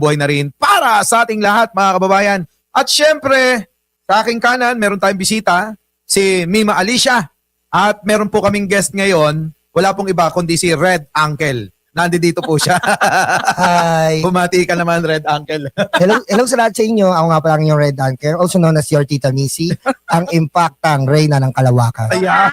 buhay na rin para sa ating lahat mga kababayan. At syempre, sa aking kanan, meron tayong bisita, si Mima Alicia. At meron po kaming guest ngayon, wala pong iba kundi si Red Uncle. Nandito po siya. Hi. Bumati ka naman, Red Uncle. Hello sa lahat sa inyo. Ako nga pala ang inyong Red Anchor, also known as your Tita Missy, ang impactang Reyna ng Kalawakan. Ayan.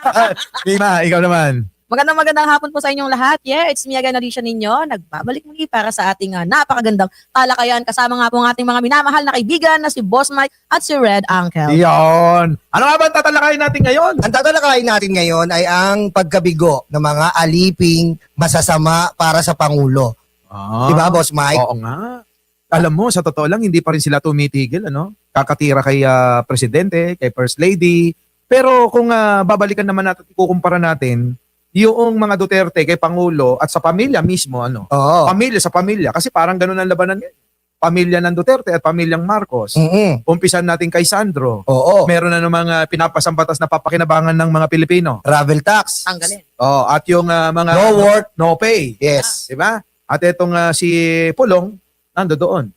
Mima, ikaw naman. Magandang hapon po sa inyong lahat. Yeah, it's me again, Alicia ninyo. Nagbabalik muli para sa ating napakagandang talakayan. Kasama nga po ang ating mga minamahal na kaibigan na si Boss Mike at si Red Uncle. Iyon. Ano nga ba ang tatalakayin natin ngayon? Ang tatalakayin natin ngayon ay ang pagkabigo ng mga aliping masasama para sa Pangulo. Ah, Diba, Boss Mike? Oo nga. Alam mo, sa totoo lang, hindi pa rin sila tumitigil. Ano? Kakatira kay Presidente, kay First Lady. Pero kung babalikan naman natin, ikukumpara natin, yung mga Duterte kay Pangulo at sa pamilya mismo, ano? Oo. Pamilya sa pamilya. Kasi parang ganun ang labanan ngayon. Pamilya ng Duterte at pamilyang Marcos. Umpisan natin kay Sandro. Oo. Meron na ng mga pinapasambatas na papakinabangan ng mga Pilipino. Travel tax. Tanggalin. Oh, at yung mga No work. no pay. Yes. Diba? At itong si Pulong, nando doon.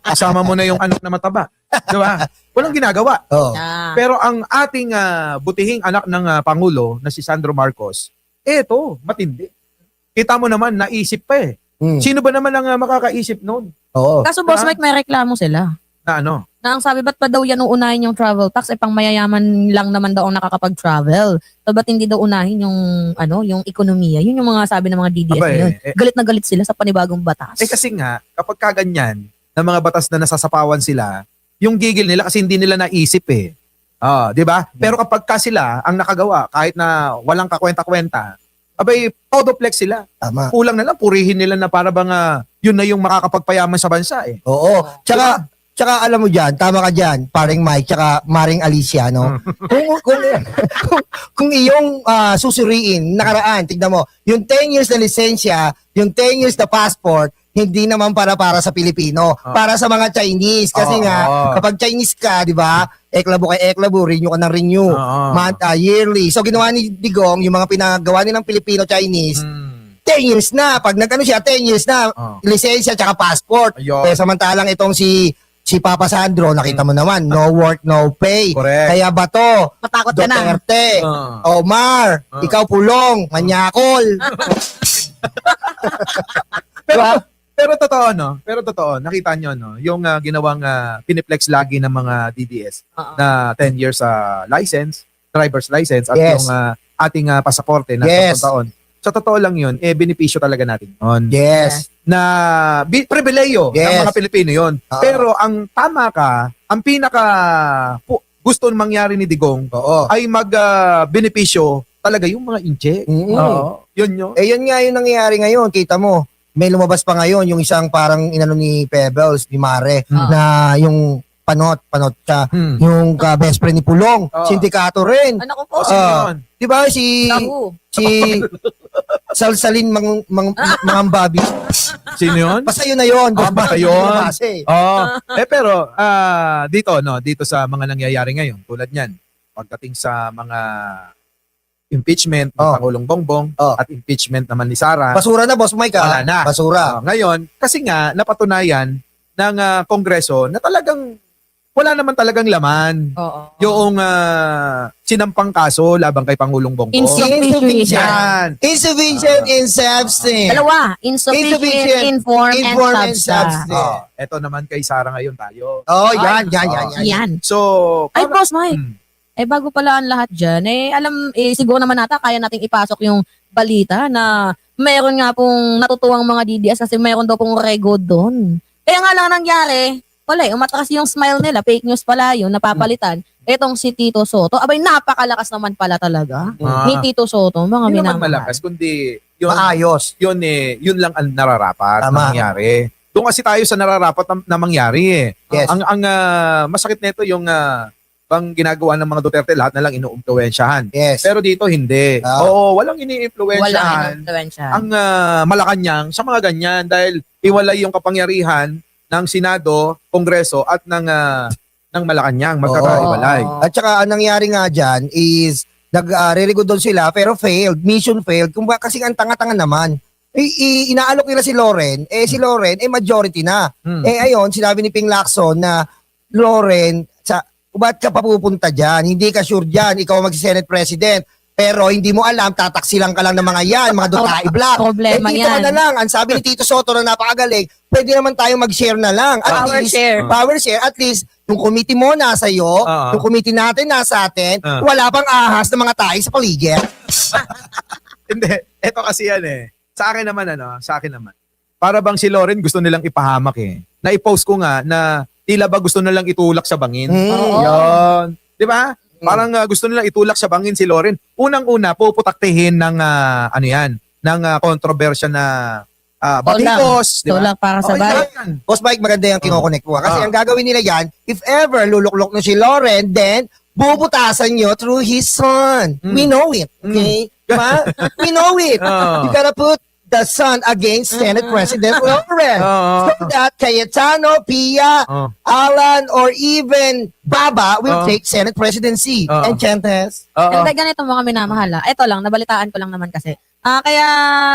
Kasama mo na yung anak na mataba. Diba? Walang ginagawa. Oo. Yeah. Pero ang ating butihing anak ng Pangulo na si Sandro Marcos, eto, matindi. Kita mo naman, naisip pa eh. Sino ba naman ang makakaisip noon? Oo. Kaso Boss Mike, may reklamo sila. Na ano? Na ang sabi, ba't pa daw yan uunahin yung travel tax? Eh, pang mayayaman lang naman daw ang nakakapag-travel. So, ba't hindi daw unahin yung, yung ekonomiya? Yun yung mga sabi ng mga DDS Aba, ngayon. eh. Galit na galit sila sa panibagong batas. Kasi nga, kapag kaganyan, na mga batas na nasasapawan sila, yung gigil nila kasi hindi nila naisip eh. Di ba? Pero kapag ka sila ang nakagawa, kahit na walang kakwenta-kwenta, abay, podoplex sila. Tama. Kulang na lang, purihin nila na para bang yun na yung makakapagpayaman sa bansa eh. Oo. Tsaka alam mo dyan, tama ka dyan, paring Mike, tsaka maring Alicia, no? kung iyong susuriin, nakaraan, tignan mo, yung 10 years na lisensya, yung 10 years na passport, hindi naman para sa Pilipino, para sa mga Chinese. Kasi nga, kapag Chinese ka, di ba, eklabo kay eklabo, renew ka ng renew, yearly. So ginawa ni Digong, yung mga pinagawa nilang Filipino-Chinese, 10 years na. Pag nagkano siya, 10 years na, lisensya tsaka passport. Ayun. Kaya samantalang itong si Papa Sandro, nakita mo naman, no work, no pay. Correct. Kaya Bato, Matakot ka na. Duterte, Omar, ikaw Pulong, Manyakol. Pero totoo, no? Pero totoo, nakita nyo, no? Yung ginawang piniplex lagi ng mga DDS na 10 years license, driver's license, at Yes. yung ating pasaporte na Yes. 10 taon. Sa totoo lang yun, benepisyo talaga natin yun. Yes. Na pribileyo ng Yes. mga Pilipino yun. Pero ang tama ka, ang pinaka gusto mangyari ni Digong Oo. ay mag-benepisyo talaga yung mga inche. Oo. Yun yun. Yun nga yung nangyayari ngayon, kita mo. May lumabas pa ngayon yung isang parang inano ni Pebbles, ni Mare, na yung panot siya. Yung best friend ni Pulong, sindikato rin. Ano ko po? Sino yun? Di ba si Salsalin Mangambabi? Sino yun? Basta yun na yun. Basta yun. Base. Pero dito sa mga nangyayari ngayon, tulad niyan, pagdating sa mga impeachment ng Pangulong Bongbong at impeachment naman ni Sara. Basura na, Boss Mike. Wala na. Basura. Ngayon, kasi nga napatunayan ng Kongreso na talagang wala naman talagang laman. Oo. Yung sinampang kaso labang kay Pangulong Bongbong. Insufficient. Insufficient in substance. Dalawa. Insufficient in form and substance. Ito naman kay Sara ngayon tayo. Yan. Yan. So, Ay, Boss Mike. Bago pala ang lahat dyan, siguro naman nata kaya nating ipasok yung balita na mayroon nga pong natutuwang mga DDS kasi mayroon daw pong rego doon. Kaya nga lang nangyari, wala umatras yung smile nila, fake news pala yun, napapalitan. Etong si Tito Soto, abay napakalakas naman pala talaga ni Tito Soto, mga hindi naman minamahal. malakas, kundi yun, Maayos. yun lang ang nararapat Tama. na mangyari. Doon kasi tayo sa nararapat na mangyari eh. Yes. Ang masakit nito yung bang ginagawa ng mga Duterte, lahat na lang inuumpluwensyahan. Yes. Pero dito hindi. Oo, walang iniimpluwensyahan. Ang Malacanang sa mga ganyan dahil iwalay yung kapangyarihan ng Senado, Kongreso at ng Malacanang, magkakaiwalay. At saka ang nangyari nga dyan is nag-re-rego doon sila pero failed, mission failed. Kasi ang tanga-tanga naman. inaalok nila si Loren, si Loren, majority na. Ayon, sinabi ni Ping Lacson na, Loren, ba't ka papupunta dyan? Hindi ka sure dyan, ikaw ang mag-Senate President. Pero hindi mo alam, tataksilang ka lang ng mga yan, mga Dutay Black. Problema Tito yan. ka na lang. Ang sabi ni Tito Soto na napakagaling, pwede naman tayo mag-share na lang. At Power least, share. Power share. At least, yung committee mo nasa iyo, yung committee natin nasa atin, wala pang ahas ng mga tayo sa paligid. Hindi, eto kasi yan Sa akin naman. Para bang si Loren gusto nilang ipahamak Na-post ko nga na tila ba gusto nilang itulak sa bangin. Oo. Yun. Di ba? Parang gusto nilang itulak sa bangin si Loren. Unang-una, puputaktihin ng ng kontrobersya na batikos. Di ba? Tulak para sa Okay, bayan. yan. Boss Mike, maganda yung kinoconnect mo. Kasi ang gagawin nila yan, if ever luluklok na si Loren, then bubutasan nyo through his son. We know it. Okay? Diba? We know it. You gotta put the son against Senate President Loren. So that Cayetano, Pia, Alan, or even Baba will take Senate presidency. And Chantes. And ganito mga minamahala. Ito lang, nabalitaan ko lang naman kasi. Kaya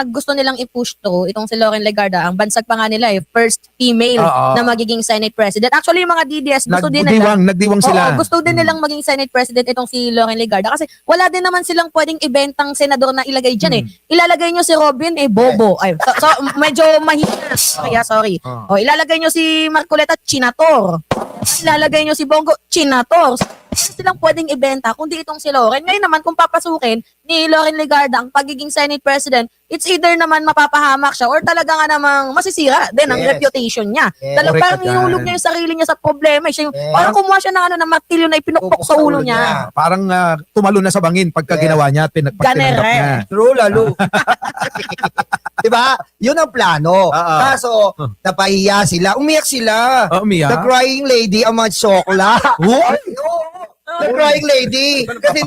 gusto nilang i-push to, itong si Loren Legarda, ang bansag pa nga nila first female na magiging Senate President. Actually, yung mga DDS, gusto din nila. Nagdiwang sila. Oo, gusto din nilang maging Senate President itong si Loren Legarda kasi wala din naman silang pwedeng ibentang senador na ilagay dyan Ilalagay nyo si Robin, bobo. Ay, so medyo mahina. Kaya sorry. Ilalagay nyo si Marcoleta, chinator. Ilalagay nyo si Bongo, chinator. Hindi silang pwedeng ibenta kundi itong si Loren. Ngayon naman, kung papasukin ni Loren Legarda ang pagiging Senate President, it's either naman mapapahamak siya or talaga nga namang masisira din ang reputation niya. Yes. Parang ihulog niya yung sarili niya sa problema. Siya yung, parang kumuha siya ng martilyo na ipinukpok sa ulo niya. Parang tumalo na sa bangin pagka ginawa niya at pinagpagtinanggap niya. True, lalo. Diba? Yun ang plano. Kaso, napahiya sila. Umiyak sila. Umiyak? The crying lady ang mga sokla. The crying lady. Kasi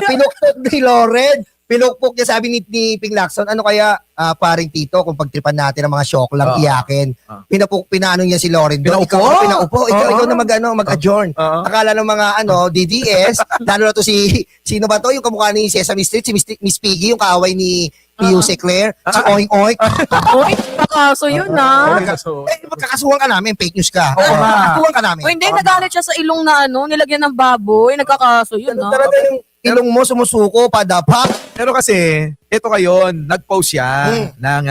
pinukpok ni Loren. Pinukpok niya, sabi ni Ping Lacson, ano kaya paring Tito kung pagtripan natin ang mga shock lang iyakin. Pinaano niya si Loren doon. Pinaupo. Ikaw na mag-adjourn. Akala ng mga DDS, lalo na to sino ba to? Yung kamukha ni Sesame Street, si Miss Piggy, yung kaaway ni Yuse Claire, si Oink Oink. Oy, kakaso yun Magkakasuhan ka namin, fake news ka. Oo nga. Magkakasuhan ka namin. O hindi, nagalit siya sa ilong na nilagyan ng baboy. Nagkakaso yun Talaga yung ilong mo sumusuko, padapak. Pero kasi, ito ngayon, nag-post yan ng,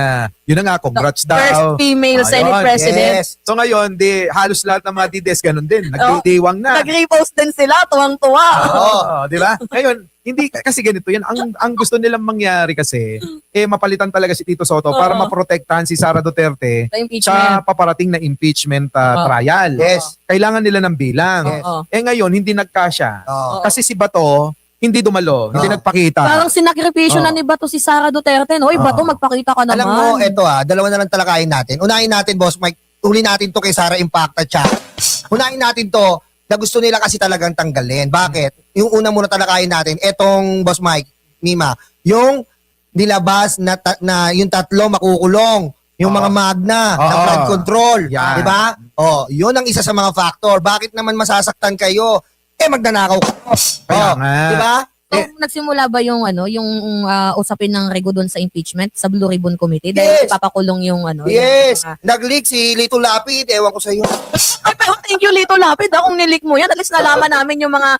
yun na nga, congrats daw. First female Senate Ayun, President. Yes. So ngayon, halos lahat ng mga DDS ganun din. Nagdidiwang na. Nag-repost din sila, tuwang-tuwa. Di ba? Ngayon, hindi kasi ganito yan. Ang gusto nilang mangyari kasi, mapalitan talaga si Tito Soto para maprotektahan si Sara Duterte Sa sa impeachment. paparating na impeachment trial. Yes. Kailangan nila ng bilang. Yes. Ngayon, hindi nagkasya. Oo. Kasi si Bato, hindi dumalo, hindi nagpakita. Parang sinakripisyo na ni Bato si Sara Duterte. Oy, Bato, magpakita ka naman. Alam mo, eto dalawa na lang talakayin natin. Unahin natin, Boss Mike, uli natin to kay Sara Impacta chat. Unahin natin to na gusto nila kasi talagang tanggalin. Bakit? Yung una muna talakayin natin, etong Boss Mike, Mima, yung nilabas na yung tatlo makukulong. Yung mga magna ng flood control. Yan. Di ba? Yun ang isa sa mga factor. Bakit naman masasaktan kayo? Magnanakaw ka. Kaya nga. Di ba? So, nagsimula ba yung usapin ng Rego doon sa impeachment sa Blue Ribbon Committee Yes. dahil papakulong yung Yes. yung, Nag-leak si Lito Lapid. Ewan ko sa iyo. Ay, pero thank you Lito Lapid kung nilik mo yan. At least nalaman namin yung mga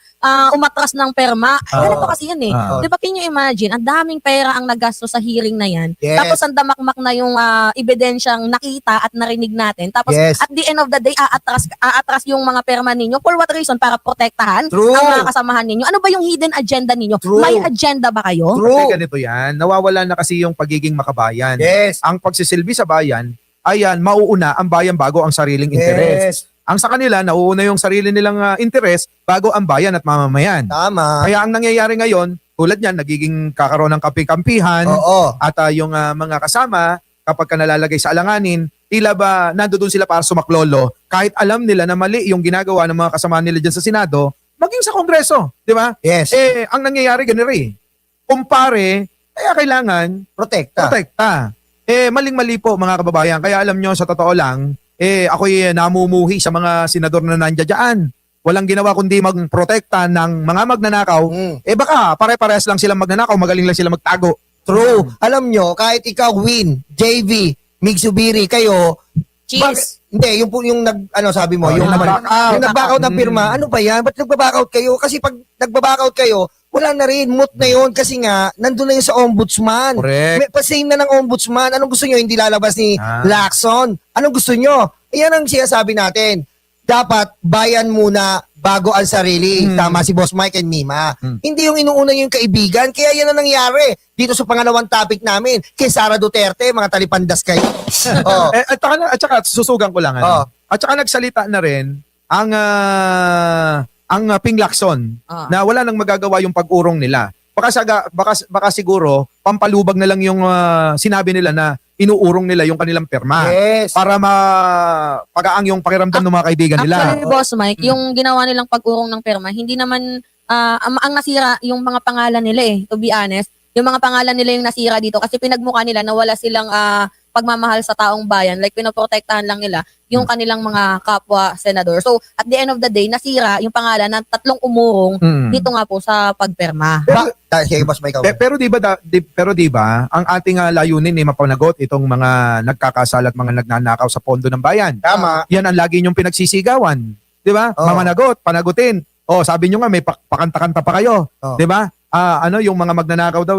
umatras ng perma. Ay, ganito kasi yan Di ba, can you imagine? Ang daming pera ang nagasto sa hearing na yan. Yes. Tapos ang damakmak na yung ebidensyang nakita at narinig natin. Tapos Yes. at the end of the day, aatras yung mga perma ninyo. For what reason? Para protektahan True. ang mga kasamahan ninyo. Ano ba yung hidden agenda ninyo? True. May agenda ba kayo? True. Kasi ganito yan, nawawala na kasi yung pagiging makabayan. Yes. Ang pagsisilbi sa bayan, ayan, mauuna ang bayan bago ang sariling interes. Yes. Ang sa kanila, nauuna yung sarili nilang interes bago ang bayan at mamamayan. Tama. Kaya ang nangyayari ngayon, tulad niyan, nagiging kakaroon ng kampi-kampihan Oo. at yung mga kasama, kapag ka nalalagay sa alanganin, tila ba nandoon sila para sumaklolo, kahit alam nila na mali yung ginagawa ng mga kasama nila dyan sa Senado, maging sa Kongreso, di ba? Yes. Ang nangyayari ganito kumpare, kaya kailangan Protekta. protekta. Maling-mali po mga kababayan. Kaya alam nyo, sa totoo lang, ako'y namumuhi sa mga senador na nandiyan dyan. Walang ginawa kundi magprotekta ng mga magnanakaw. Baka pare-parehas lang silang magnanakaw, magaling lang sila magtago. True. Alam nyo, kahit ikaw, Win, JV, Migsubiri, kayo, Cheese. hindi, yung sabi mo, yung nag-back out ng pirma, ano ba yan? Ba't nag-back out kayo? Kasi pag nag-back out kayo, wala na rin, moot na yun kasi nga, nandun na yun sa ombudsman. Correct. Pa-same na ng ombudsman. Anong gusto nyo? Hindi lalabas ni Lacson. Anong gusto nyo? Ayan ang sinasabi natin. Dapat bayan muna bago ang sarili. Tama si Boss Mike and Mima. Hindi yung inuuna yung kaibigan. Kaya yan ang nangyari dito sa pangalawang topic namin. Kay Sara Duterte, mga talipandas kayo. Oh. At saka susugan ko lang. Oh. At saka nagsalita na rin ang Ping Lacson na wala nang magagawa yung pag-urong nila. Baka siguro pampalubag na lang yung sinabi nila na inuurong nila yung kanilang pirma Yes. para pagaang yung pakiramdam ng mga kaibigan nila. Actually, Boss Mike, yung ginawa nilang pag-urong ng perma, hindi naman ang nasira yung mga pangalan nila to be honest. Yung mga pangalan nila yung nasira dito kasi pinagmukha nila na wala silang pagmamahal sa taong bayan. Like, pinoprotektahan lang nila yung kanilang mga kapwa senador. So, at the end of the day, nasira yung pangalan ng tatlong umurong dito nga po sa pagperma. Sige, Boss Mike. Pero di ba ang ating layunin ay mapanagot itong mga nagkakasala at mga nagnanakaw sa pondo ng bayan. Tama. Yan ang lagi niyong pinagsisigawan. Di ba? Oo. Mamanagot, panagutin. Sabi niyo nga may pakanta-kanta pa kayo. Oo. Di ba? Yung mga magnanakaw daw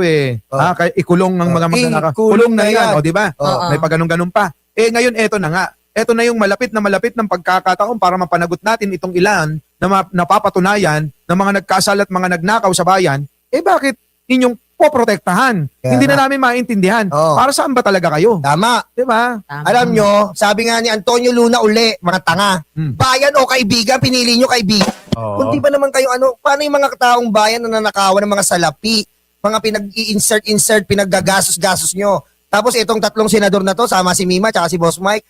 kay ikulong ng mga magnanakaw. Kulong Kulong na na yan, yan. di ba? Oo. May pagganong-ganon pa. Ngayon eto na nga. Eto na yung malapit ng pagkakataon para mapanagot natin itong ilan na napapatunayan ng mga nagkasala at mga nagnakaw sa bayan. Bakit inyong poprotektahan? Kaya Hindi nga. na namin maintindihan. Oo. Para saan ba talaga kayo? Tama. Di ba? Tama. Alam nyo, sabi nga ni Antonio Luna uli, mga tanga. Bayan o kaibigan, pinili nyo kaibigan. Kung di ba naman kayo, paano yung mga taong bayan na nanakawan ng mga salapi, mga pinag-i-insert, pinaggagastos-gastos nyo. Tapos itong tatlong senador na to, sama si Mima, tsaka si Boss Mike,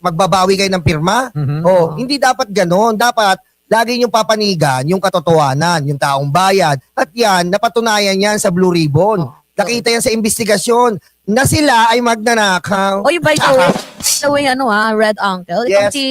magbabawi kayo ng pirma? Hindi dapat ganon. Dapat, lagi nyo papanigan yung katotohanan, yung taong bayan. At yan, napatunayan yan sa Blue Ribbon. Nakita yan sa investigasyon na sila ay magnanakaw. Oy, by the way, Red Uncle, Yes. itong si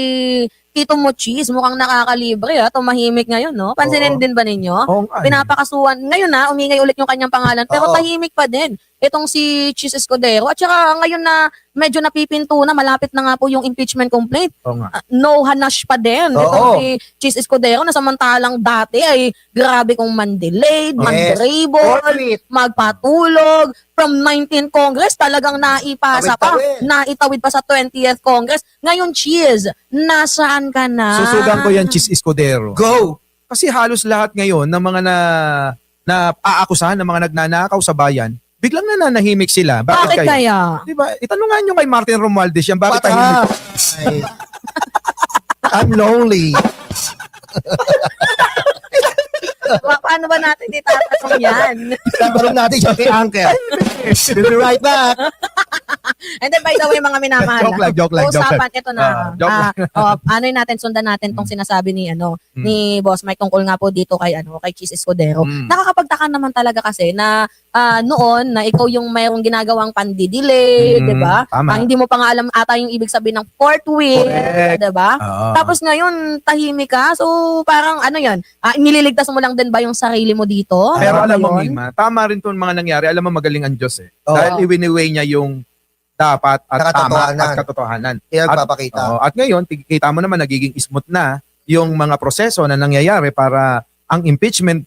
Tito Mochis, mukhang nakakalibre, tumahimik ngayon, no? Pansinin din ba ninyo? Oo nga, Pinapakasuhan. Ngayon umingay ulit yung kanyang pangalan, pero Oo. tahimik pa din. Itong si Cheese Escudero. At saka ngayon na medyo napipinto na, malapit na nga po yung impeachment complaint. Oo nga. No hanash pa din. Oo. Itong si Cheese Escudero na samantalang dati ay grabe kong mandelayed, mandrabol, magpatulog. From 19th Congress, talagang naipasa pa. Tawid-tawid. Naitawid pa sa 20th Congress. Ngayon, Cheese, nasaan ka na? Susugan ko yan, Cheese Escudero. Go! Kasi halos lahat ngayon ng mga na aakusahan ng mga nagnanakaw sa bayan, biglang nananahimik sila. Bakit kaya? Di ba? Itanungan nyo kay Martin Romualdez yan. Bakit tahimik? Ay. I'm lonely. Paano ba natin itatanong yan? Tatanong natin siya kay Uncle. We'll be right back. And then, by the way, mga minamahal. Joke lang. Usapan, ito na. Joke lang. Ano yung natin, sundan natin tong sinasabi ni ni Boss Mike tungkol nga po dito kay Cheese Escudero. Nakakapagtaka naman talaga kasi na noon na ikaw yung mayroong ginagawang pandidelay, 'di ba? Tama. Hindi mo pa nga alam ata yung ibig sabihin ng fourth wheel, Correct. 'di ba? Oo. Tapos ngayon tahimik ka. So parang ano 'yan? Nililigtas mo lang din ba yung sarili mo dito? Pero Ano alam mo, yun? Mima, tama rin itong mga nangyari. Alam mo, magaling ang Diyos Oo. Dahil iwiniway niya yung dapat at tama Nakatotohanan. at katotohanan. Pinagpapakita. At ngayon, kita mo naman nagiging smooth na yung mga proseso na nangyayari para ang impeachment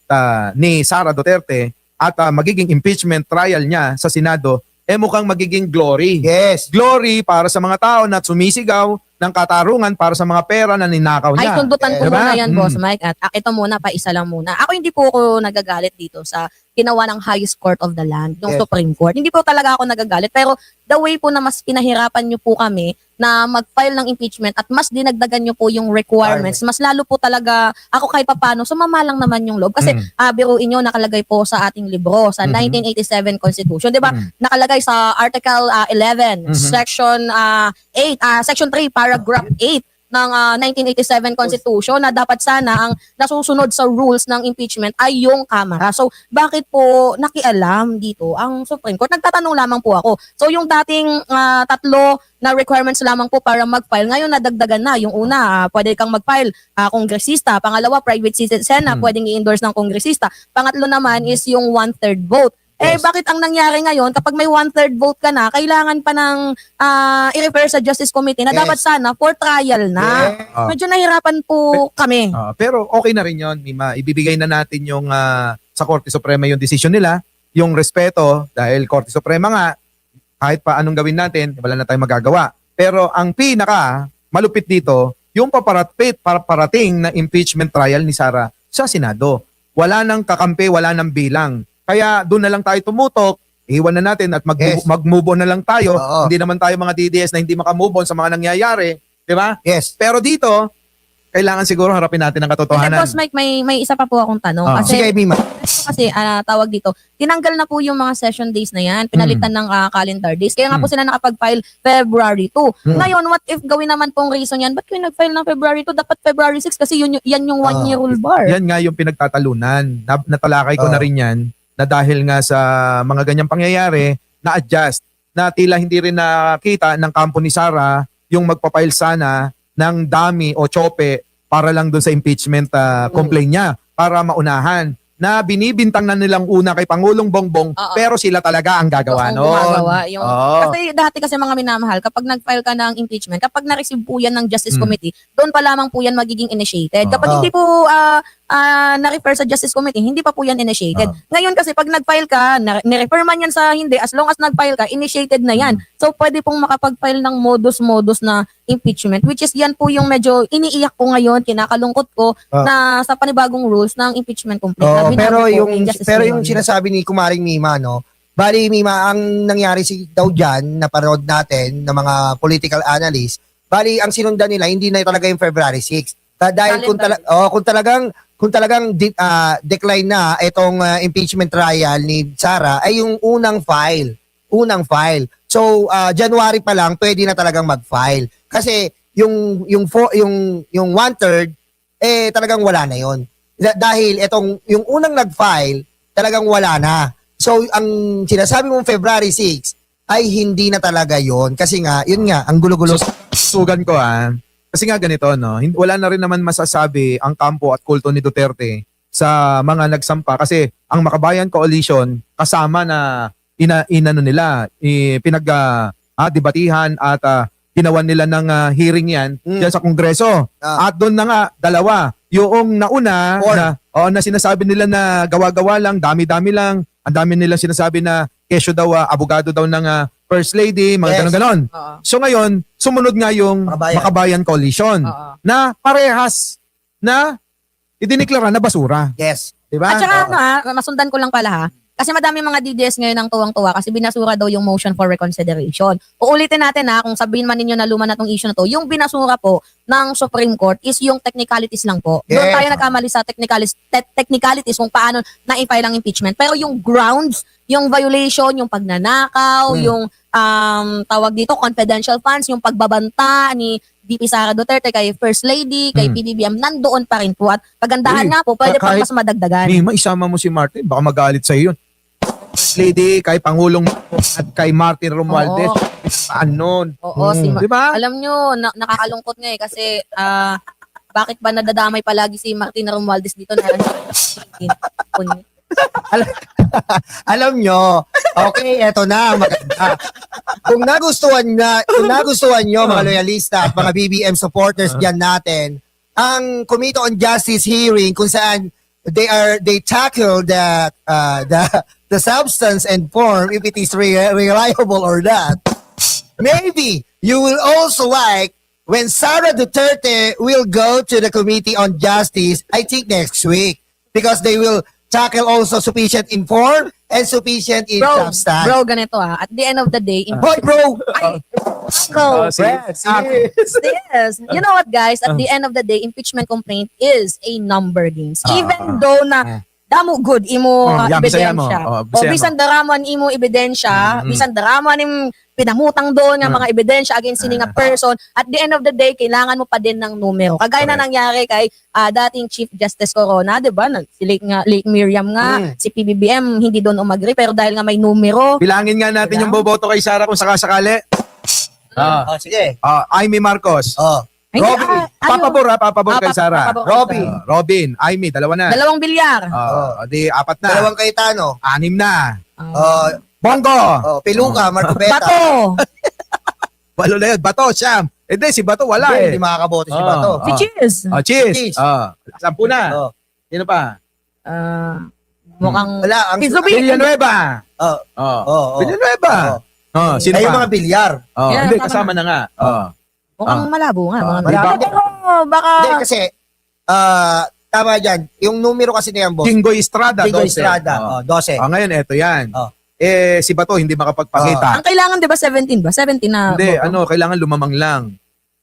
ni Sara Duterte at magiging impeachment trial niya sa Senado, mukhang magiging glory. Yes. Glory para sa mga tao na sumisigaw ng katarungan para sa mga pera na ninakaw Ay, niya. sundutan ko Diba? muna yan, Boss Mike. At ito muna, isa lang muna. Ako hindi po ako nagagalit dito sa ginawa ng highest court of the land, yung Yes. Supreme Court. Hindi po talaga ako nagagalit. Pero the way po na mas pinahirapan nyo po kami na mag-file ng impeachment at mas dinagdagan nyo po yung requirements, mas lalo po talaga ako kahit papano, sumama lang naman yung loob. Kasi biruin nyo, nakalagay po sa ating libro, sa 1987 Constitution. Di ba? Nakalagay sa Article 11, Section 8, Section 3, Paragraph 8 ng 1987 Constitution na dapat sana ang nasusunod sa rules ng impeachment ay yung Kamara. So, bakit po nakialam dito ang Supreme Court? Nagtatanong lamang po ako. So, yung dating tatlo na requirements lamang po para mag-file, ngayon nadagdagan na. Yung una, pwede kang mag-file kongresista. Pangalawa, private citizen na pwedeng i-endorse ng kongresista. Pangatlo naman is yung 1/3 vote. Yes. bakit ang nangyari ngayon, kapag may 1/3 vote ka na, kailangan pa ng i-refer sa Justice Committee na Yes. dapat sana for trial na. Ah. Medyo nahirapan po kami. Pero okay na rin yun, Mima. Ibibigay na natin yung sa Korte Suprema yung decision nila, yung respeto, dahil Korte Suprema nga, kahit pa anong gawin natin, wala na tayong magagawa. Pero ang pinaka malupit dito, yung paparating na impeachment trial ni Sara sa Senado. Wala nang kakampi, wala nang bilang. Kaya doon na lang tayo tumutok, iwan na natin at Yes. mag-move on na lang tayo. Oo. Hindi naman tayo mga DDS na hindi maka-move on sa mga nangyayari. Di ba? Yes. Pero dito, kailangan siguro harapin natin ang And katotohanan. Boss Mike, may isa pa po akong tanong. Ah. Kasi Sige, Mima. tawag dito, tinanggal na po yung mga session days na yan, pinalitan ng calendar days. Kaya nga po sila nakapag-file February 2. Ngayon, what if gawin naman pong reason yan? Ba't kayo nag-file ng February 2? Dapat February 6 kasi yan yung 1 year rule bar. Yan nga yung pinagtatalunan. Natalakay ko na rin yan na dahil nga sa mga ganyang pangyayari, na-adjust na tila hindi rin nakita ng kampo ni Sara yung magpapail sana ng dami o chope para lang doon sa impeachment complaint niya para maunahan na binibintang na nilang una kay Pangulong Bongbong Oo. pero sila talaga ang gagawa Ang noon. gumagawa yung Oo. Kasi dati kasi mga minamahal, kapag nag-file ka ng impeachment, kapag na-receive po yan ng Justice Mm. Committee, doon pa lamang po yan magiging initiated. Kapag Oo. hindi po na-refer sa Justice Committee, hindi pa po yan initiated. Ngayon kasi pag nag-file ka, ni-refer man yan sa hindi, as long as nag-file ka, initiated na yan. So pwede pong makapag-file ng modus-modus na impeachment, which is yan po yung medyo iniiyak ko ngayon, kinakalungkot ko na sa panibagong rules ng impeachment complaint. na Pero binago po yung ni Justice pero yung Leon. sinasabi ni Kumaring Mima, no? Bali, Mima, ang nangyari daw diyan na parod natin ng mga political analysts, bali ang sinundan nila hindi na talaga yung February 6. Dahil kung talagang decline na itong impeachment trial ni Sara ay yung unang file. So January pa lang pwede na talagang mag-file. Kasi yung 1/3 talagang wala na yon. Dahil yung unang nag-file talagang wala na. So ang sinasabi mong February 6 ay hindi na talaga yon kasi nga yun nga ang gulo-gulo. Sugan ko kasi nga ganito, no? Wala na rin naman masasabi ang kampo at kulto ni Duterte sa mga nagsampa kasi ang Makabayan Coalition kasama na inano nila, debatihan at ginawan nila ng hearing yan diyan sa Kongreso. At doon na nga dalawa, yung nauna na sinasabi nila na gawa-gawa lang, dami-dami lang, ang dami nila sinasabi na kesyo daw, abogado daw ng First Lady, mga Yes. ganon-ganon. Oo. So ngayon, sumunod nga yung Makabayan. Makabayan Coalition Oo. na parehas na idiniklara na basura. Yes. Diba? At saka masundan ko lang pala ha. Kasi madami mga DDS ngayon ang tuwang-tuwa kasi binasura daw yung motion for reconsideration. Uulitin natin kung sabihin man ninyo na luma na tong issue na to, yung binasura po ng Supreme Court is yung technicalities lang po. Doon Yes. tayo nagkamali sa technicalities kung paano na-file ang impeachment. Pero yung grounds, yung violation, yung pagnanakaw, yung tawag dito, confidential funds, yung pagbabanta ni VP Sara Duterte kay First Lady, kay PBBM, nandoon pa rin po. At kagandahan nga po, pwede pa kahit- mas madagdagan. Mima, isama mo si Martin, baka magalit sa'yo yun. First Lady, kay Pangulong at kay Martin Romualdez. Ano? Oo, Diba? alam nyo, nakakalungkot nga kasi bakit ba nadadamay palagi si Martin Romualdez dito na Alam nyo, okay, eto na, maganda. Kung nagustuhan nyo mga loyalista at mga BBM supporters dyan natin, ang Committee on Justice hearing kung saan they tackle the substance and form if it is reliable or not. Maybe you will also like when Sara Duterte will go to the Committee on Justice, I think next week, because they will tackle also sufficient in form and sufficient in substance. bro, ganito at the end of the day, Hoy, bro! go. Yes. You know what, guys? At the end of the day, impeachment complaint is a number games. Even though na damo good imo Bisaya mo. ebidensya. Oh, O Bisaya mo. bisan daraman imo ebidensya, bisan daraman im pinamutang doon nga mga ebidensya against sini nga person, at the end of the day kailangan mo pa din ng numero. Kagaya na nangyari kay dating Chief Justice Corona, 'di ba? Si Lake Miriam nga, si PBBM hindi doon umagree pero dahil nga may numero. Bilangin nga natin yung boboto kay Sara kung sakasakali. Sige. Amy Marcos. Hindi, Robin. Papabor kay Sara. papabor kay Sara. Robin. Amy, dalawa na. 2 bilyar. Di 4 na. 2 Cayetano. 6 na. Bongo! Peluca, Marco Beta. Bato! Walo na yun. Bato, Siyam. Hindi, si Bato wala Hindi eh. makakaboto si Oh. Bato. Si Cheers! Cheese. Cheese. 10 na. Oh. Sino pa? Mukhang... Wala, ang Si Zubin. Villanueva. Oh. Villanueva. Sino Ay, yung pa? mga bilyar. Yeah, Hindi, tama kasama na nga. Mukhang malabo nga. Mga Malabo. Pero baka... Hindi, kasi, tama dyan. Yung numero kasi na yan, boss. Jinggoy Estrada. Digo 12. Estrada. 12. Ngayon, eto yan. Oh. Si Bato hindi makapagpakita. Ang kailangan, di ba, 17 ba? 17 na Hindi, boto. kailangan lumamang lang.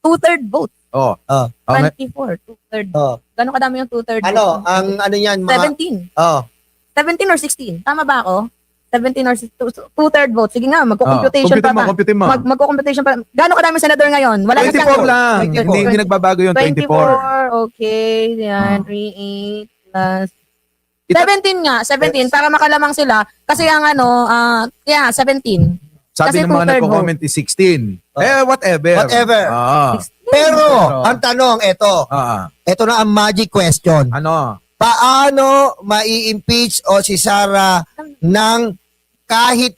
2/3 vote. Oh. Oh. Okay. 24, 2/3. Oh. Gano'ng kadami yung 2/3 Ano, vote? ang ano yan, mga... 17. 17 Oh. or 16? Tama ba ako? 17 or 2/3 vote. Sige nga, magko-computation pa ba? Computin mo. Magko-computation pa. Gano'ng kadami senador ngayon? Wala na 24 siyang... lang. 24. Hindi nagbabago yun, 24. 24. Okay. Yan. 3, 8 plus... Ita- 17 nga. 17. Para makalamang sila. Kasi ang 17. Sabi Kasi ng mga 2/3 nagko-comment is 16. Whatever. Whatever. Ah. Pero, ang tanong, ito na ang magic question. Ano? Paano mai-impeach o si Sara ng kahit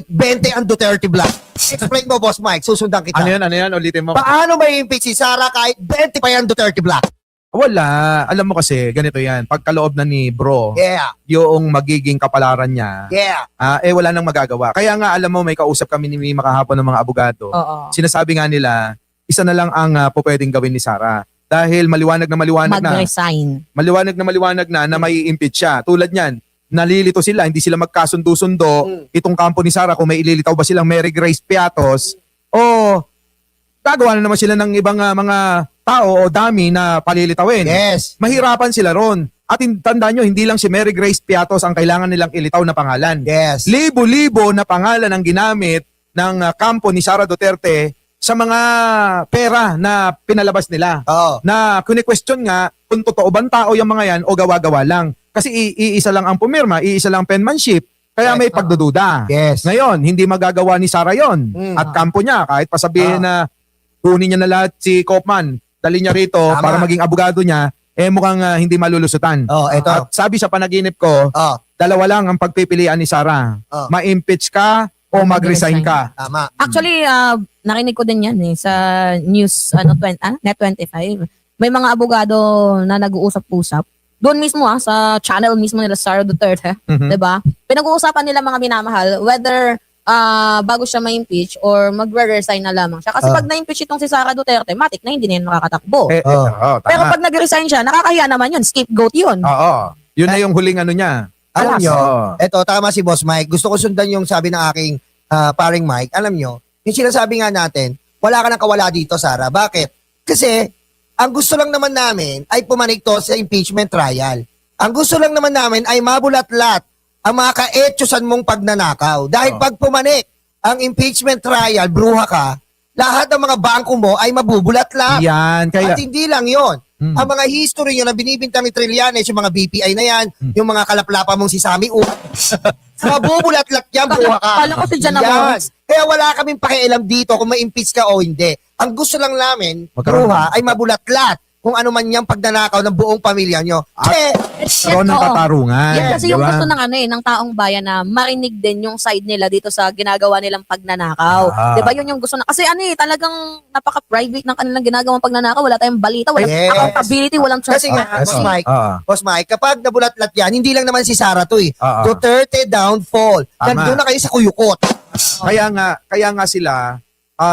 20 ang Duterte Black? Explain mo, Boss Mike. Susundan kita. Ano yan? Ulitin mo. Paano mai-impeach si Sara kahit 20 pa yan Duterte Black? Wala. Alam mo kasi, ganito yan. Pagkaloob na ni bro, Yeah. yung magiging kapalaran niya, Yeah. wala nang magagawa. Kaya nga, alam mo, may kausap kami ni Mima kahapon ng mga abogado. Oo. Sinasabi nga nila, isa na lang ang pwedeng gawin ni Sara. Dahil maliwanag na Mag-resign. maliwanag na may impeach siya. Tulad niyan, nalilito sila, hindi sila magkasundo-sundo. Itong kampo ni Sara, kung may ililitaw ba silang Mary Grace Piatos, o gagawa na naman sila ng ibang mga tao o dami na palilitawin. Yes. Mahirapan sila ron. At tandaan nyo, hindi lang si Mary Grace Piatos ang kailangan nilang ilitaw na pangalan. Yes. Libo-libo na pangalan ang ginamit ng kampo ni Sara Duterte sa mga pera na pinalabas nila. Oh. Na kuni-question nga kung totoo bang tao yung mga yan o gawa-gawa lang. Kasi iisa lang ang pumirma, iisa lang penmanship. Kaya may pagdududa. Yes. Ngayon, hindi magagawa ni Sara yon at kampo niya. Kahit pasabihin na kunin niya na lahat si Kopman, dali niya rito Tama. para maging abogado niya, mukhang hindi malulusutan. Oh, eto. At sabi sa panaginip ko, Oh, dalawa lang ang pagpipilian ni Sara. Oh. Ma-impeach ka o mag-resign ka. tama. Actually, narinig ko din yan sa news, Net 25. May mga abogado na nag-uusap-usap. Doon mismo sa channel mismo nila Sara Duterte, Mhm. 'di ba? Pinag-uusapan nila mga minamahal whether bago siya ma-impeach or magre-resign na lamang siya. Kasi pag na-impeach itong si Sara Duterte, matik na hindi na yun nakakatakbo. Tama. Pero pag nag-resign siya, nakakahiya naman yun. Scapegoat yun. Oo. Yun na yung huling ano niya. Alam Alas. nyo, Oo. eto, tama si Boss Mike. Gusto ko sundan yung sabi ng aking paring Mike. Alam nyo, yung sinasabi nga natin, wala ka nang kawala dito, Sara. Bakit? Kasi, ang gusto lang naman namin ay pumanig to sa impeachment trial. Ang gusto lang naman namin ay mabulat-lat ang mga kaetyosan mong pagnanakaw. Dahil pag pumanik ang impeachment trial, bruha ka, lahat ng mga bangko mo ay mabubulat-lat. Yan. Kaya, At hindi lang yon. Mm. Ang mga history nyo na binibintang ni Trillanes, yung mga BPI na yan, yung mga kalaplapa mong si Sammy U, mabubulat-lat yan, buha ka. Kala ko si Jan Yan. Amores. Kaya wala kaming pakialam dito kung ma-impeach ka o hindi. Ang gusto lang namin, Magkaroon- bruha, ay mabulat-lat kung ano man yung pagnanakaw ng buong pamilya nyo. karoon ng Oo. katarungan. Yan kasi yung Diba? gusto ng taong bayan na marinig din yung side nila dito sa ginagawa nilang pagnanakaw. Ah. 'Di ba? Yun yung gusto na kasi talagang napaka-private ng kanilang ginagawang pagnanakaw, wala tayong balita, walang Yes. accountability, walang Kasi nga, transparency. Boss Mike, Oo. Boss Mike, kapag nabulat-lat yan, hindi lang naman si Sara to eh. Oo. Duterte downfall. Tama. Nandun na kayo sa kuyukot. Kaya nga sila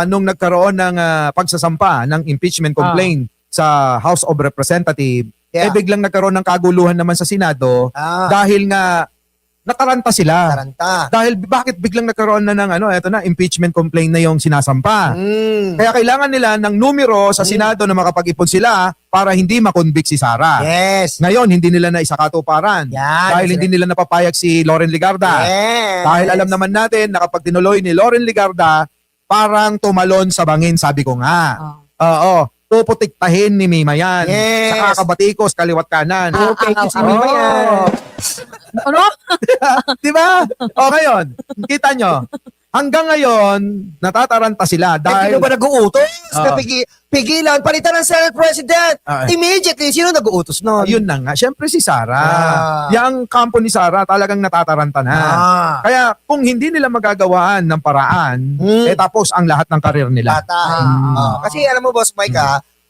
nung nagkaroon ng pagsasampa ng impeachment complaint sa House of Representatives, Yeah. biglang nagkaroon ng kaguluhan naman sa Senado dahil nga nataranta sila. Taranta. Dahil bakit biglang nagkaroon na ng eto na impeachment complaint na yung sinasampa. Kaya kailangan nila ng numero sa Senado na makapag-ipon sila para hindi makonvict si Sara. Yes. Ngayon, hindi nila na isakatuparan. Yan. Dahil hindi nila napapayag si Loren Ligarda. Yes. Dahil alam naman natin na kapag tinuloy ni Loren Ligarda, parang tumalon sa bangin, sabi ko nga. Oo. Puputiktahin ni Mima yan. Yes. Sa kakabatikos, kaliwat kanan. Okay, si Oo. Mima yan. Ano? Di ba? O ngayon, kita nyo, hanggang ngayon, natataranta sila Dahil dahil... ba nag-uutos? Ah. Pigilan, palitan ng Senate President. Ah. Immediately, sino nag-uutos nun? Yun na nga. Siyempre si Sara. Ah. Yang kampo ni Sara talagang natataranta na. Kaya kung hindi nila magagawaan ng paraan, tapos ang lahat ng karir nila. Patay. Kasi alam mo, Boss Mike,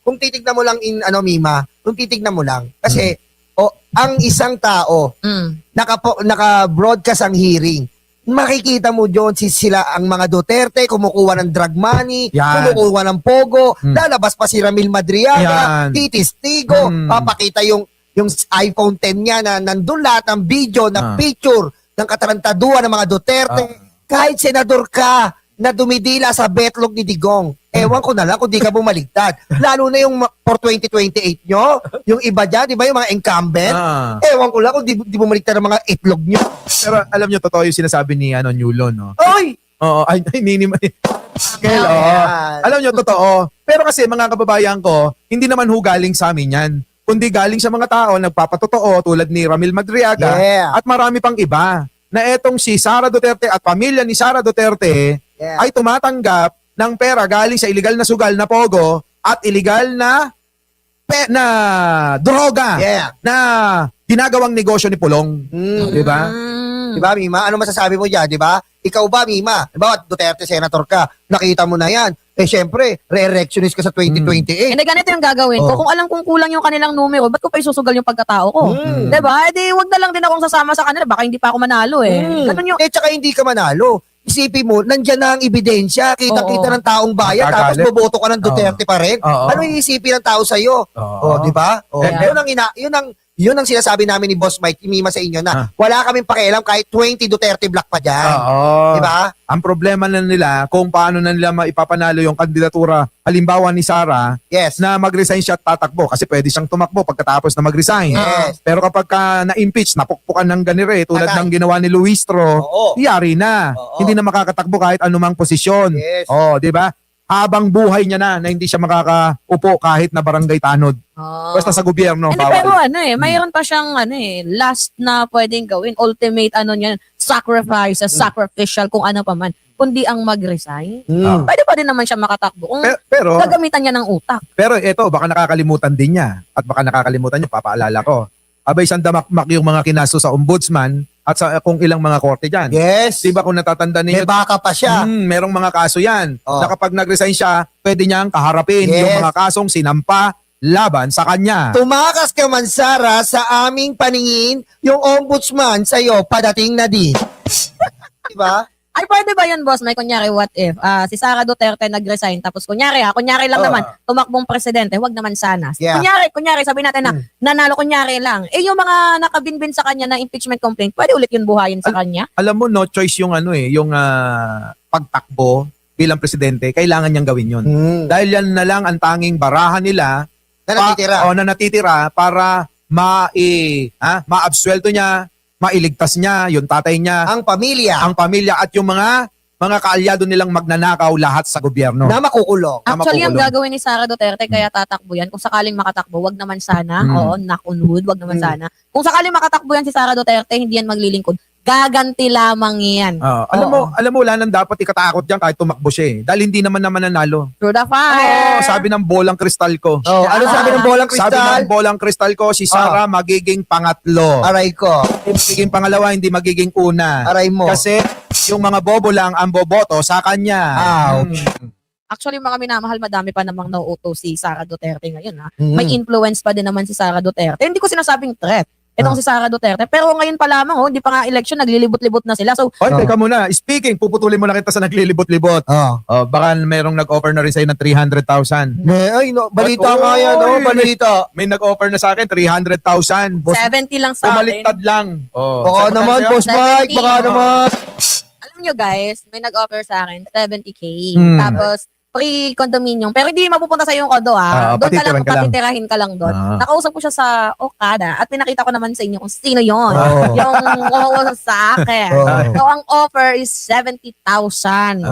kung titignan mo lang Mima, kung titignan mo lang, kasi ang isang tao, naka-broadcast ang hearing, makikita mo doon sila ang mga Duterte kumukuha ng drug money, Yan. kumukuha ng pogo, lalabas pa si Ramil Madriaga, Yan. titistigo, papakita yung iPhone 10 niya na nandun lahat ng video, ng picture ng katarantaduhan ng mga Duterte. Kahit senador ka na dumidila sa betlog ni Digong, ewan ko na lang kung di ka bumaligtad. Lalo na yung for 2028 nyo, yung iba dyan, di ba yung mga incumbent? Ewan ko lang kung di bumaligtad ang mga itlog nyo. Pero alam nyo, totoo yung sinasabi ni Newlon, no? Oy! Oo, Nini. Ayan. Alam nyo, totoo. Pero kasi mga kababayan ko, hindi naman galing sa amin yan. Kundi galing sa mga tao nagpapatotoo tulad ni Ramil Madriaga at marami pang iba na etong si Sara Duterte at pamilya ni Sara Duterte ay tumatanggap ng pera galing sa illegal na sugal na pogo at illegal na droga na ginagawang negosyo ni Pulong. Di ba? Di ba, Mima? Ano masasabi mo dyan, di ba? Ikaw ba, Mima? Di ba, Duterte senator ka, nakita mo na yan. Syempre, re-electionist ka sa 2028. Hindi, ganito yung gagawin ko. Kung alam kong kulang yung kanilang numero, ba't ko pa isusugal yung pagkatao ko? Diba? Wag na lang din akong sasama sa kanila. Baka hindi pa ako manalo Ganun yung... Tsaka hindi ka manalo. Isipin mo, nandyan na ang ebidensya. Kita-kita ng taong bayan. Tapos Magkagalit. boboto ka ng Duterte pa rin. Oo. Ano yung isipin ng tao sa'yo? Di ba? Yun ang sinasabi namin ni Boss Mike, Mima sa inyo na wala kaming pakialam kahit 20 Duterte block pa dyan. Oo. Di ba? Ang problema na nila kung paano na nila maipapanalo yung kandidatura halimbawa ni Sara Yes. na mag-resign siya at tatakbo kasi pwede siyang tumakbo pagkatapos na mag-resign. Yes. Pero kapag na-impeach, napukpukan ng ganire tulad Patay. ng ginawa ni Luistro, Oo. yari na. Oo. Hindi na makakatakbo kahit anumang posisyon. Yes. Oh, di ba? Habang buhay niya na hindi siya makakaupo kahit na barangay tanod. Basta sa gobyerno, Hindi, pero bawal. mayroon pa siyang last na pwedeng gawin. Ultimate niyan, sacrifice, sacrificial, kung ano pa man. Kundi ang mag-resign. Pwede pa din naman siya makatakbo. Kung Pero gagamitan niya ng utak. Pero ito, baka nakakalimutan din niya. At baka nakakalimutan niya, papaalala ko. Abay, sandamakmak yung mga kinaso sa ombudsman at sa kung ilang mga korte dyan. Yes. Diba kung natatanda May ninyo, baka pa siya. merong mga kaso yan. Oh. Na kapag nag-resign siya, pwede niyang kaharapin Yes. yung mga kasong sinampa laban sa kanya. Tumakas ka man, Sara, sa aming paningin, yung ombudsman sa'yo, padating na di. Diba? Ay, pwede ba yan, boss? May kunyari, what if? Si Sara Duterte nag-resign, tapos kunyari lang naman, tumakbong presidente, wag naman sana. Yeah. Kunyari, sabi natin na, nanalo kunyari lang. Yung mga nakabinbin sa kanya na impeachment complaint, pwede ulit yun buhayin sa kanya? Alam mo, no choice yung yung pagtakbo bilang presidente, kailangan niyang gawin yun. Dahil yan na lang ang tanging barahan nila Na natitira. na natitira para ma-absuelto niya, mailigtas niya, yung tatay niya, Ang pamilya ang pamilya at yung mga kaalyado nilang magnanakaw lahat sa gobyerno. na makukulong. Actually, ang makukulong. gagawin ni Sara Duterte, kaya tatakbo yan, kung sakaling makatakbo, wag naman sana. Oo, knock on wood, wag naman sana. Kung sakaling makatakbo yan si Sara Duterte, hindi yan maglilingkod. Gaganti lamang yan. Alam mo, wala nang dapat ikatakot diyan kahit tumakbo siya dahil hindi naman nanalo. Through the fire. Sabi ng bolang kristal ko. Ano sabi ng bolang Sabi kristal? ng bolang kristal ko, si Sara magiging pangatlo. Aray ko. Magiging pangalawa, hindi magiging una. Aray mo. Kasi yung mga bobo lang ang boboto sa kanya. Actually, mga minamahal, madami pa namang nauuto si Sara Duterte ngayon. May influence pa din naman si Sara Duterte. Hindi ko sinasabing threat. Itong si Sara Duterte. Pero ngayon pa lamang, hindi pa nga election, naglilibot-libot na sila. So, Teka muna. Speaking, puputulin mo na kita sa naglilibot-libot. Baka mayroong nag-offer na rin sa'yo ng 300,000. Balita nga yan, balita. May nag-offer na sa akin, 300,000. 70 lang sa akin. Pumaliktad lang. Baka naman, Boss Mike, baka 70. naman. Alam nyo guys, may nag-offer sa akin, 70K. Hmm. Tapos, pre-condominium. Pero hindi mapupunta sa yung kondo doon ka lang, patitirahan ka lang. patitirahin ka lang doon. Nakausap ko siya sa Okada at pinakita ko naman sa inyo kung sino yon. Oh. Yung kumuusap sa akin. So, ang offer is 70,000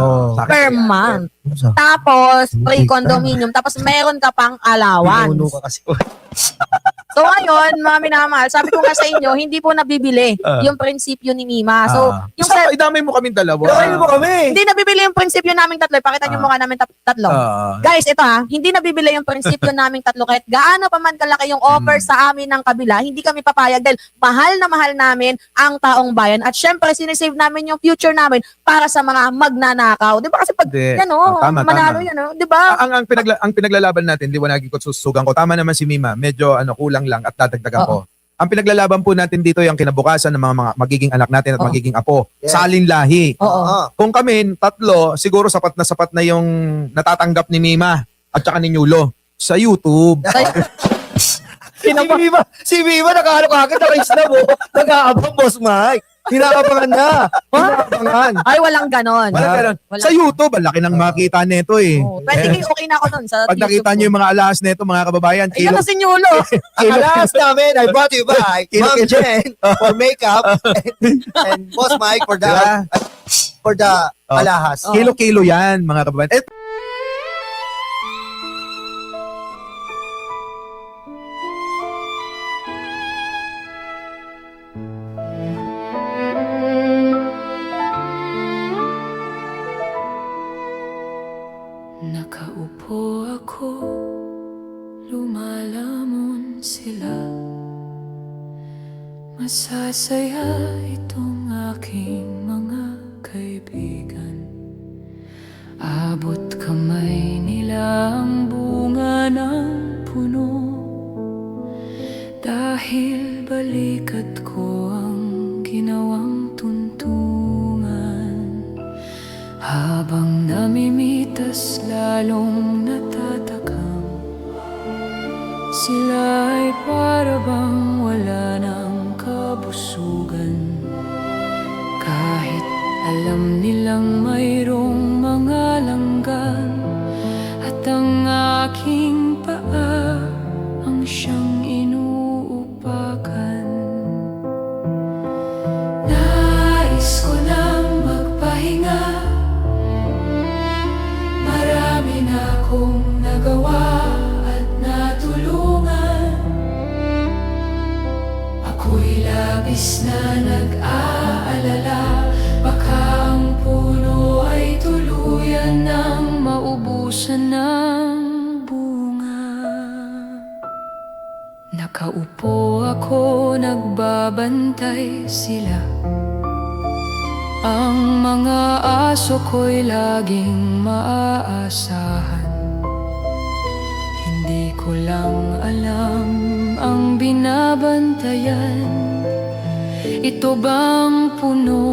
per month. Tapos, pre-condominium. Tapos, meron ka pang allowance. Pinuno ka kasi. So ngayon, mga minamahal, sabi ko nga sa inyo, hindi po nabibili yung prinsipyo ni Mima. So, yung so, idamay mo kaming dalawa. Gawin mo kami. hindi nabibili yung prinsipyo naming tatlo. Pakita niyo mukha namin tatlo. Guys, ito hindi nabibili yung prinsipyo naming tatlo. Kahit gaano pa man kalaki yung offer sa amin ng kabila, hindi kami papayag dahil mahal na mahal namin ang taong bayan. At syempre, sinisave namin yung future namin para sa mga magnanakaw. Di ba? Kasi pag, manalo yan, di ba? Ang pinaglalaban natin, liwanagin ko, susugan ko. Tama naman si Mima, medyo kulang lang at dadagdagan ko. Ang pinaglalaban po natin dito yung kinabukasan ng mga magiging anak natin at magiging apo. Yes. Salin lahi. Oo. Kung kami, tatlo, siguro sapat na yung natatanggap ni Mima at saka ni Nyulo sa YouTube. Si Viva nakahalok-hakit na kayo na mo. Nag-aabang, Boss Mike. Hinakapangan na. Hinakapangan. Ay, walang ganon. Walang ganun. Wala. Sa YouTube, ang laki ng makita nito eh. Pwede okay na ako dun sa Pag nakita YouTube nyo yung mga alas nito, mga kababayan, Ayan na si Nyulo. Ang alas namin ay brought to you by Ma'am Jen for makeup and Boss Mike for the alahas. Kilo-kilo yan, mga kababayan. Nakaupo ako, lumalamon sila. Masasaya itong aking mga kaibigan. Abot kamay nila ang bunga ng puno. Dahil balikat ko ang ginawang tuntungan. Habang namimitas lalong natatakam, sila ay para bang wala ng kabusugan. Kahit alam nilang mayroong mga langgan, at ang aking paa ang siyang inuupakan. Nais ko nang magpahinga, marami na akong nagawa at natulungan. Ako'y labis na nag-aalala, baka ang puno ay tuluyan ng maubusan ng bunga. Nakaupo ako, nagbabantay sila. Ang mga aso ko'y laging maaasahan. Hindi ko lang alam ang binabantayan. Ito bang puno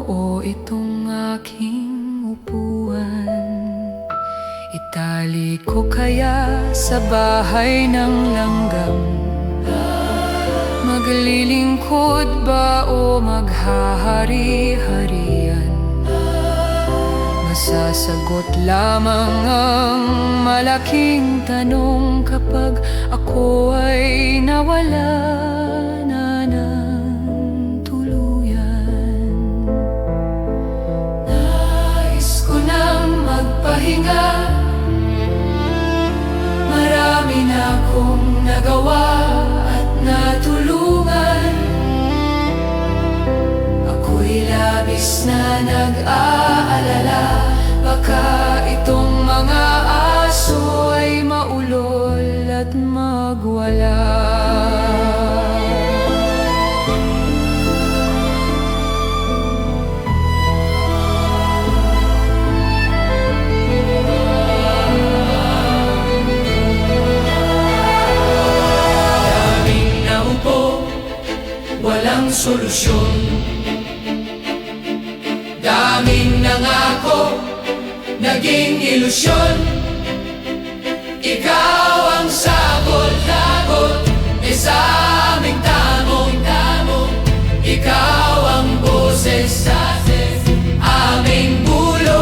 o itong aking upuan? Itali ko kaya sa bahay ng langgam? Maglilingkod ba o maghahari-harian? Masasagot lamang ang malaking tanong kapag ako ay nawala na ng tuluyan. Nais ko nang magpahinga, marami na akong nagawa at natulungan. Ako'y labis na nag-aalala, baka itong mga aso ay maulol at magwala. Daming naupo, walang solusyon. Daming nangako, naging ilusyon. Ikaw ang sagot-lagot sa aming tamong-tamong. Ikaw ang boses sa aming bulong.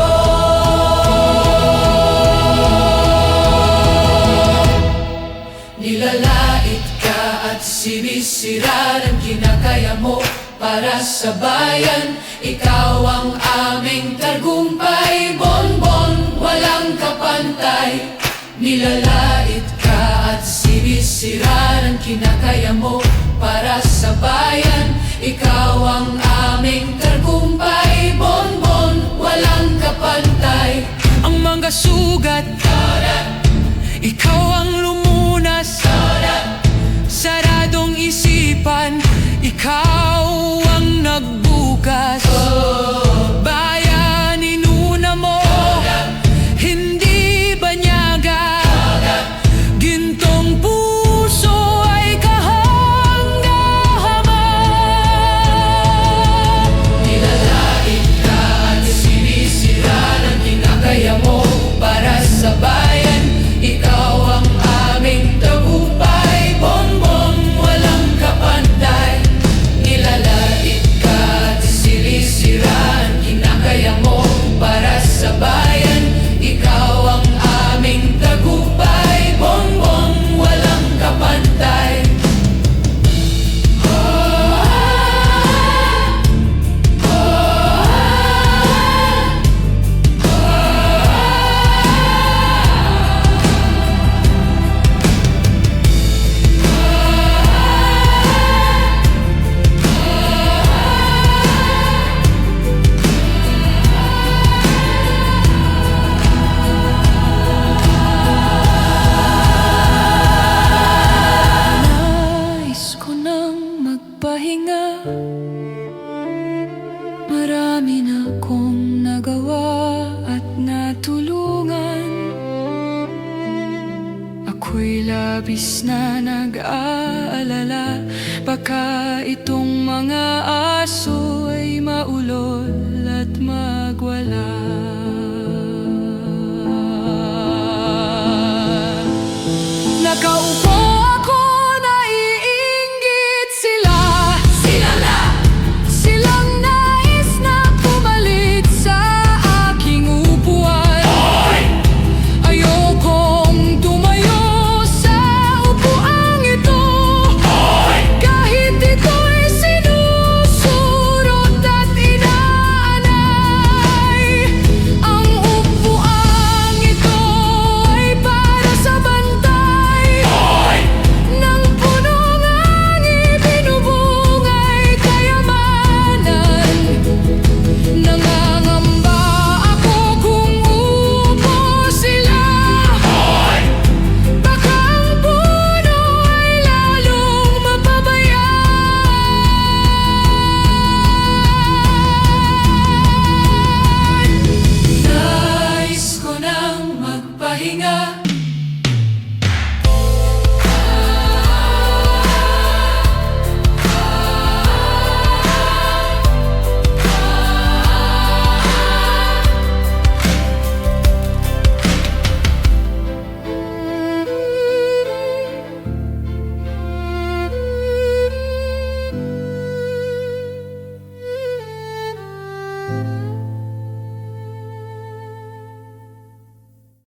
Nilalait ka at sinisira ng kinakaya mo para sa bayan. Ikaw ang aming tagumpay, bonbon, walang kapantay. Nilalait ka at sinisira ng kinakaya sa bayan. Ikaw ang aming tagumpay, bonbon, walang kapantay. Ang mga sugat, ikaw ang lumunas. Saradong isipan, ikaw ang nagbukas. Bayan, inuna mo, hindi banyaga. Gintong puso ay kahanga-hanga. Nilalait ka at sinisira ng kinakaya mo para sa bayan. Ikaw ang aming tagumpay, bonbon, walang kapantay. Nilalait ka at sinisira ang kinakaya mo para sa bayan. Ikaw ang aming tagumpay, bonbon, walang kapantay. Nais ko nang magpahinga. Marami na kong nagawa at natulungan. Ako'y labis na nag-aalala. Baka itong mga aso ay maulol at magwala. Nakaupo ako, naiinggit sila. Silang nais na pumalit sa aking upuan. Ayokong tumayo sa upuang ito. Kahit ito'y sinusurot at inaanay. Ang upuang ito ay para sa bantay ng punong ang ibinubungay kayamanan. Nangangamba ako kung upo sila. Baka ang puno ay lalong mapabayaan. Nais ko nang magpahinga.